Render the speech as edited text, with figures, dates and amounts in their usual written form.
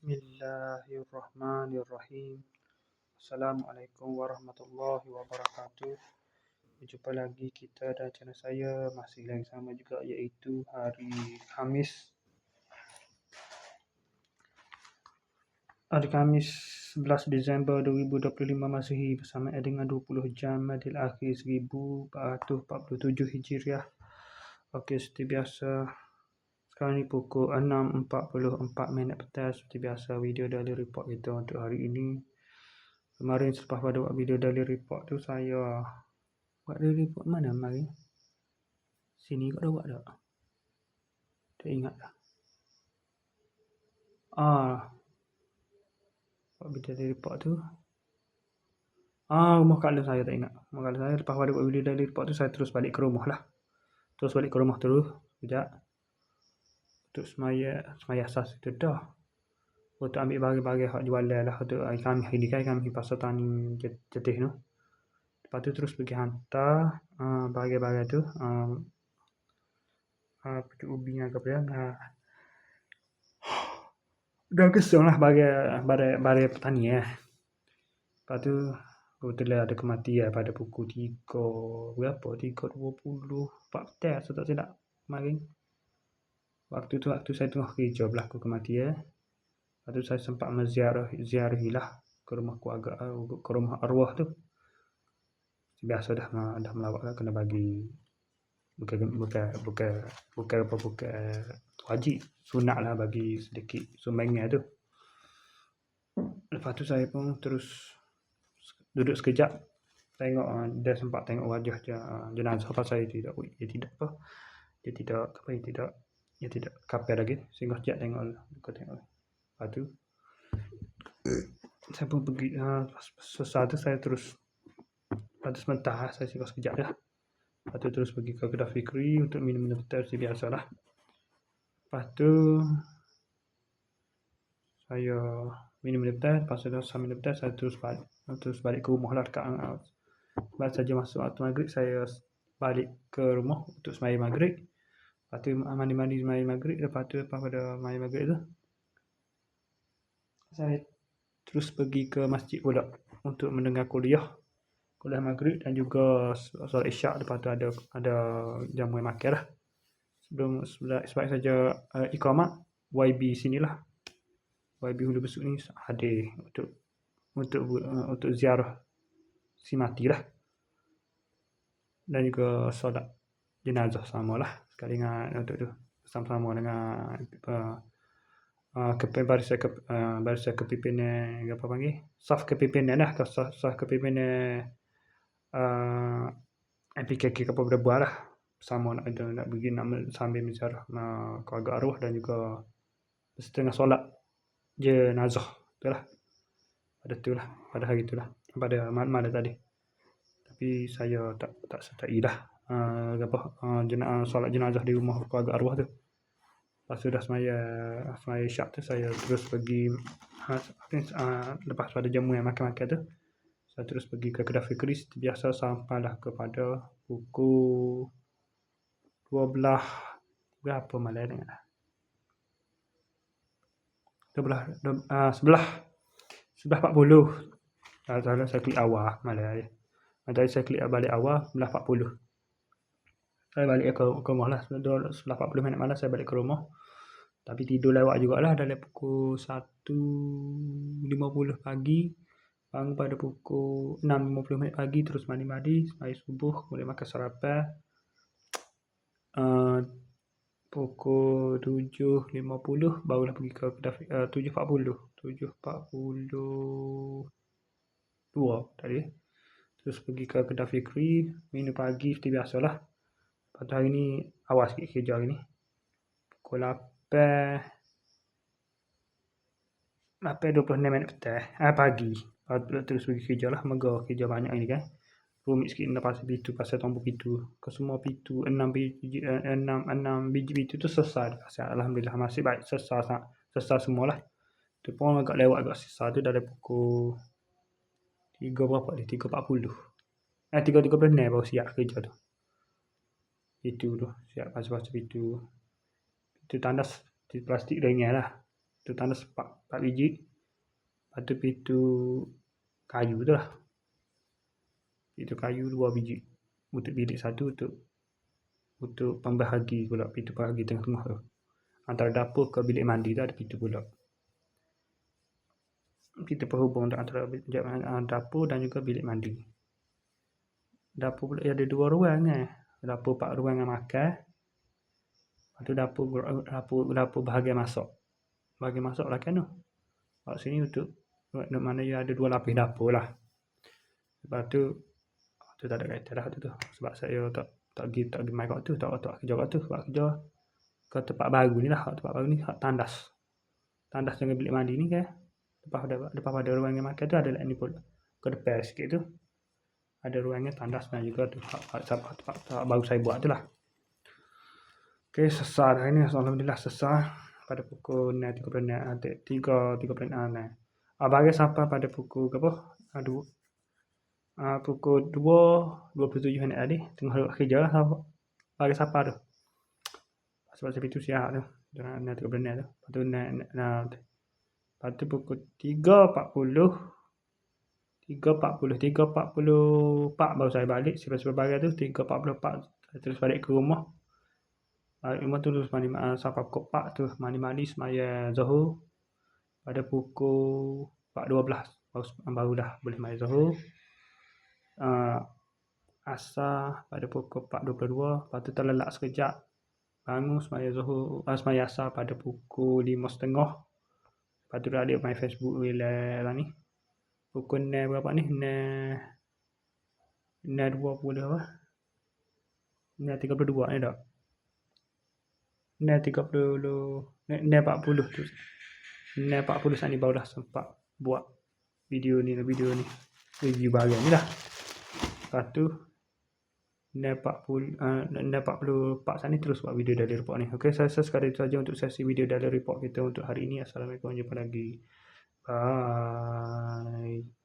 Bismillahirrahmanirrahim. Assalamualaikum warahmatullahi wabarakatuh. Berjumpa lagi kita dan channel saya masih lagi sama juga, iaitu hari Khamis 11 Disember 2025 Masihi, bersamaan dengan 20 Jamadil Akhir 1447 Hijriah. Okey, seperti biasa, sekarang ni pukul 6.44 petang. Seperti biasa, video daily report kita untuk hari ini. Kemarin selepas pada buat video daily report tu, saya buat daily report mana kemarin? Sini kot dah buat tak? Tak ingat dah. Buat video daily report tu. Rumah Kak Lem saya tak ingat. Rumah Kak Lem saya, lepas pada buat video daily report tu, saya terus balik ke rumah lah. Terus balik ke rumah terus. Sekejap. Untuk semaya asas itu dah. Untuk ambil barang-barang hak jualan lah untuk kami hari ni kan, kami pasal tani Jetih tu. Lepas tu terus pergi hantar barang-barang tu, pucuk ubi dengan apa dah kesong lah barang petani . Lepas tu kebetulan ada kematian pada pukul 3.20 petang, saya tak silap kemarin. Waktu saya tengah kerja berlaku kematian. Lepas tu saya sempat ziarahilah ke rumah keluarga, ke rumah arwah tu. Biasa dah melawat lah, kena bagi bukan wajib, sunat lah bagi sedikit sumbangan tu. Lepas tu saya pun terus duduk sekejap, tengok dia sempat tengok wajah jenazah pasal dia tidak kapal lagi, sehingga sekejap tengok. Lepas tu saya pun pergi selesai tu saya terus, lepas tu sebentar saya singgah sekejap dah. Lepas tu terus pergi ke kedai Fikri untuk minum teh seperti biasa lah. Lepas tu saya minum teh, lepas tu saya minum teh, saya terus balik ke rumah lah. Baru saja masuk waktu maghrib, saya balik ke rumah untuk sembahyang maghrib. Lepas tu mandi sembahyang maghrib. Lepas tu lepas pada sembahyang maghrib tu, saya terus pergi ke masjid pula untuk mendengar kuliah maghrib dan juga solat isyak. Lepas tu ada jamuan makan lah. Sebab saja iqamah YB sinilah, YB Hulu Besuk ni hadir untuk ziarah si mati lah, dan juga solat jenazah sama lah sekali dengan untuk tu, sama-sama dengan barisan kepimpinan, apa panggil, saf kepimpinan lah, saf kepimpinan MPKK Kapal Berdebar lah. Sama nak pergi sambil menziarah keluarga arwah dan juga setengah solat jenazah tu lah. Pada hari tu lah, pada malam tadi. Tapi saya tak sertai dah solat jenazah di rumah keluarga arwah tu. Lepas tu dah semaya isyak tu, saya terus pergi lepas pada jamuan makan-makan tu, saya terus pergi ke kedai Fikri seperti biasa, sampailah kepada pukul 12 berapa malam ni? 11.40. Saya klik awal malam ni. Tadi saya klik balik awal 11.40. Saya balik ke rumah lah 11.40 malam, saya balik ke rumah. Tapi tidur lewat jugalah, dalam pukul 1.50 pagi. Bangun pada pukul 6.50 pagi, terus mandi, sembahyang subuh, kemudian makan sarapan. Pukul 7.50 barulah pergi ke kedai 7.42 tadi. Terus pergi ke kedai Fikri, minum pagi seperti biasalah. Lepas tu hari ni awal sikit kerja hari ni. Pukul 8.26 petang pagi. Terus pergi kerja lah, moga kerja banyak ini kan. Rumit sikit pasal tombol pintu. Semua pintu 6 biji pintu tu selesai. Alhamdulillah masih baik, selesai semualah. Tu pun agak lewat agak sisa tu, dari pukul 3.40 baru siap kerja tu. Itu tu siap pasal pintu tandas plastik ringan lah. Tu tandas 4 biji. Lepas tu pitu kayu tu lah. Pitu kayu 2 biji. Untuk bilik satu untuk pembahagi pula, pitu pembahagi tengah-tengah tu. Antara dapur ke bilik mandi tu ada pitu pula. Pitu penghubung antara dapur dan juga bilik mandi. Dapur pula ada 2 ruang Dapur 4 ruang yang makan. Lepas tu dapur bahagian masak. Bahagian masak lah kan tu. Kat sini untuk mana ada 2 lapis dapur lah. Lepas tu tak ada kaitan dah tu. Sebab saya tak pergi main kat tu, tak kerja kat tu. Sebab kerja ke tempat baru ni lah. Tempat baru ni tandas. Tandas dengan bilik mandi ni kan. Lepas pada ruang yang makan tu ada ni pula. Ke depan sikit tu ada ruangnya tandas dan juga tu tempat baru saya buat tu lah. Okay, selesai dah ini. Alhamdulillah selesai pada pukul 3.36. Bagi sampai pada pukul berapa? Pukul 2.27 tadi tengah kerja lah bagi siapa tu. Sebab saya itu siap tu. Jangan 30 tu. Lepas tu pukul 3.44 baru saya balik. Sebab tu 3.44 terus balik ke rumah. Balik rumah tu terus sampai pukul 4 tu mandi semaya Zuhur. Pada pukul 4.12 baru dah boleh semaya Zuhur. Asar pada pukul 4.22. Lepas tu terlelap sekejap. Bangun semaya Zuhur, semaya Asar pada pukul 5.30. Lepas tu dah ada main Facebook relax lah ni. Pukul 6 berapa ni? 6.20 apa? 6.32 ni dah. 6.40 tu. 6.40 saat ni baru dah sempat buat video ni. Review bahagian ni lah. Lepas tu 6.44 saat ni terus buat video daily report ni. Okay, saya sekadar itu saja untuk sesi video daily report kita untuk hari ini. Assalamualaikum, jumpa lagi. Bye.